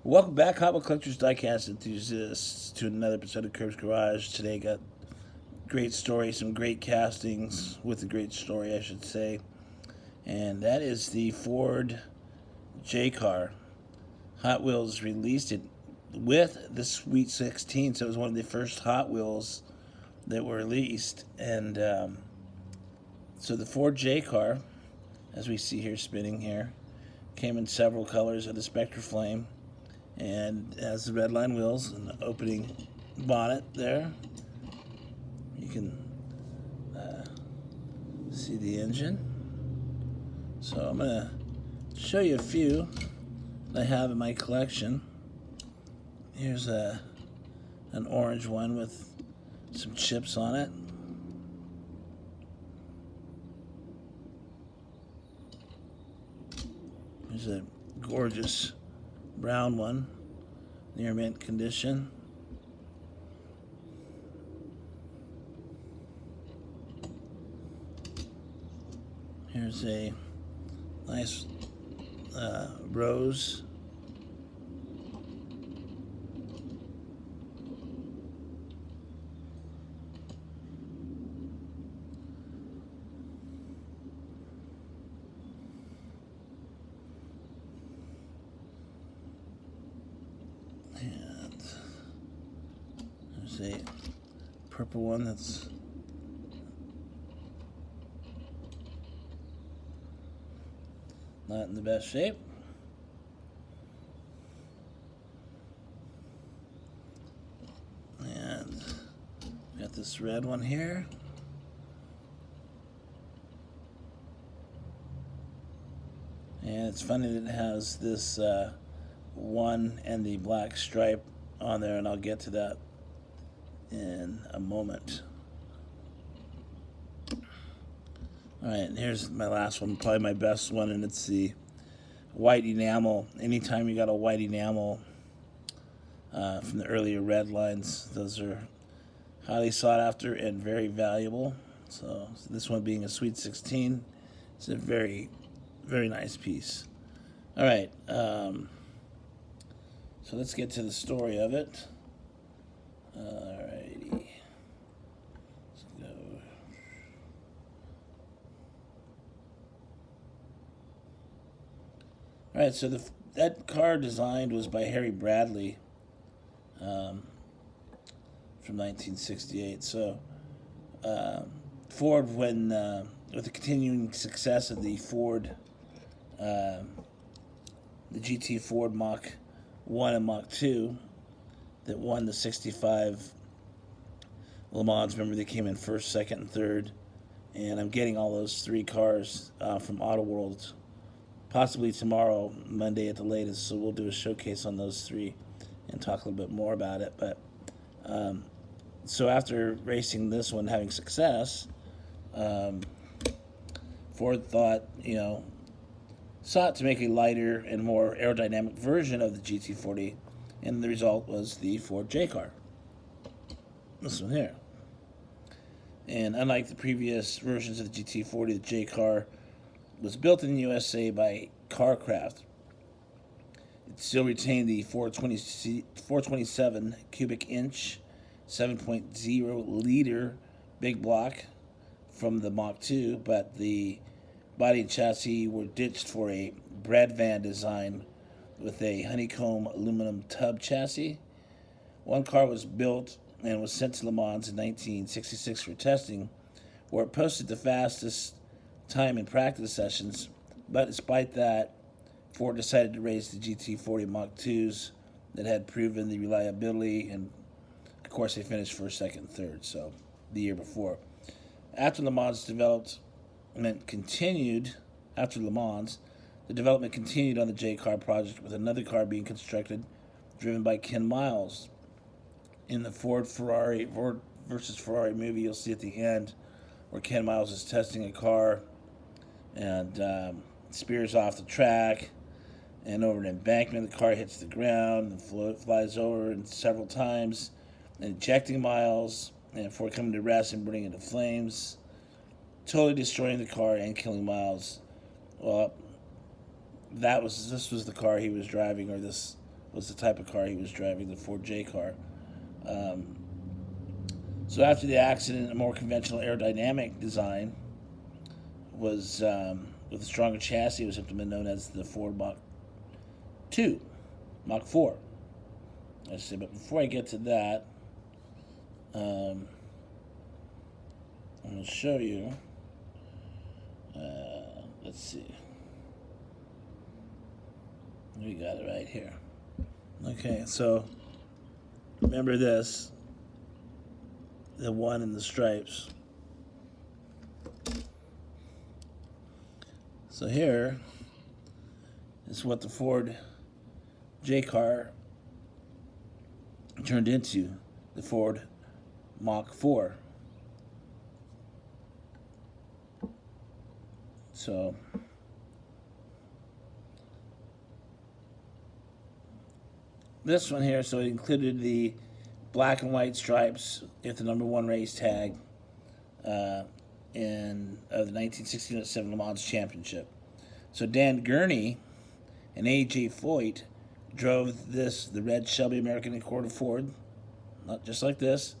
Welcome back, Hot Wheel Collectors, Diecast enthusiasts, to another episode of Curb's Garage. Today got great story, some great castings with a great story, I should say. And that is the Ford J car. Hot Wheels released it with the Sweet 16, so it was one of the first Hot Wheels that were released. And so the Ford J car, as we see here spinning here, came in several colors of the Spectre Flame. And has the red line wheels and the opening bonnet there. You can see the engine. So I'm going to show you a few that I have in my collection. Here's an orange one with some chips on it. Here's a gorgeous brown one, near mint condition. Here's a nice rose. And there's a purple one that's not in the best shape. And got this red one here. And it's funny that it has this one and the black stripe on there, and I'll get to that in a moment. Alright, and here's my last one, probably my best one, and it's the white enamel. Anytime you got a white enamel from the earlier red lines, those are highly sought after and very valuable. So this one being a Sweet 16, it's a very, very nice piece. Alright, so let's get to the story of it. Alrighty. Let's go. Alright, so that car designed was by Harry Bradley from 1968. So Ford, when with the continuing success of the Ford, the GT Ford Mach 1 and Mach 2 that won the 65 Le Mans. Remember, they came in first, second, and third. And I'm getting all those three cars from Auto World, possibly tomorrow, Monday at the latest. So we'll do a showcase on those three and talk a little bit more about it. But so after racing this one, having success, Ford thought, sought to make a lighter and more aerodynamic version of the GT40, and the result was the Ford J car. This one here. And unlike the previous versions of the GT40, the J car was built in the USA by Carcraft. It still retained the 427 cubic inch, 7.0 liter big block from the Mach 2, but the body and chassis were ditched for a bread van design with a honeycomb aluminum tub chassis. One car was built and was sent to Le Mans in 1966 for testing, where it posted the fastest time in practice sessions. But despite that, Ford decided to race the GT40 Mach 2s that had proven the reliability, and of course they finished first, second, third, so the year before. After Le Mans development continued on the J car project, with another car being constructed, driven by Ken Miles. In the Ford versus Ferrari movie, you'll see at the end where Ken Miles is testing a car and spears off the track and over an embankment. The car hits the ground and flies over and several times, and ejecting Miles, and before coming to rest and burning into flames, totally destroying the car and killing Miles. Well, this was the car he was driving, or this was the type of car he was driving, the Ford J car. So after the accident, a more conventional aerodynamic design was with a stronger chassis was implemented, known as the Ford Mach 2, Mach 4. I say, but before I get to that, I'm going to show you. Let's see. We got it right here. Okay, so remember this, the one in the stripes. So here is what the Ford J car turned into, the Ford Mach 4. So this one here, so it included the black and white stripes with the #1 race tag in the 1967 Le Mans Championship. So Dan Gurney and A.J. Foyt drove this, the red Shelby American Accord Ford, not just like this,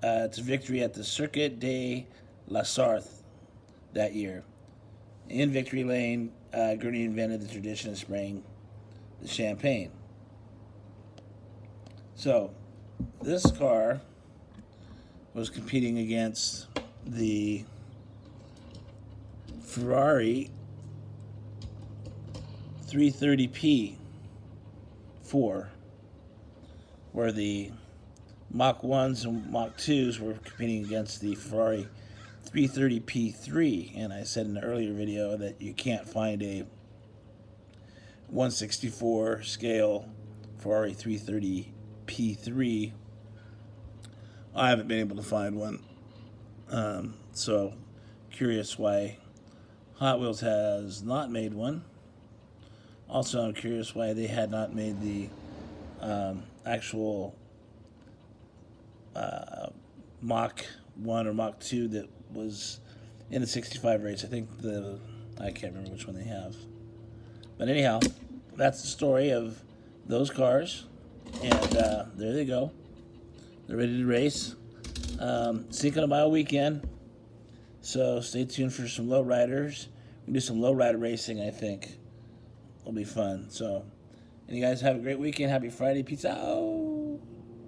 to victory at the Circuit de la Sarthe that year. In Victory Lane, Gurney invented the tradition of spraying the champagne. So this car was competing against the Ferrari 330p 4, where the Mach 1s and Mach 2s were competing against the Ferrari 330p3. And I said in an earlier video that you can't find a 1/64 scale Ferrari 330p3. I haven't been able to find one. So curious why Hot Wheels has not made one. Also, I'm curious why they had not made the actual Mach 1 or Mach 2 that was in the 65 race. I think I can't remember which one they have. But anyhow, that's the story of those cars. And there they go. They're ready to race. Cinco de Mayo weekend. So stay tuned for some lowriders. We can do some lowrider racing, I think. It'll be fun. So, and you guys have a great weekend. Happy Friday. Peace out.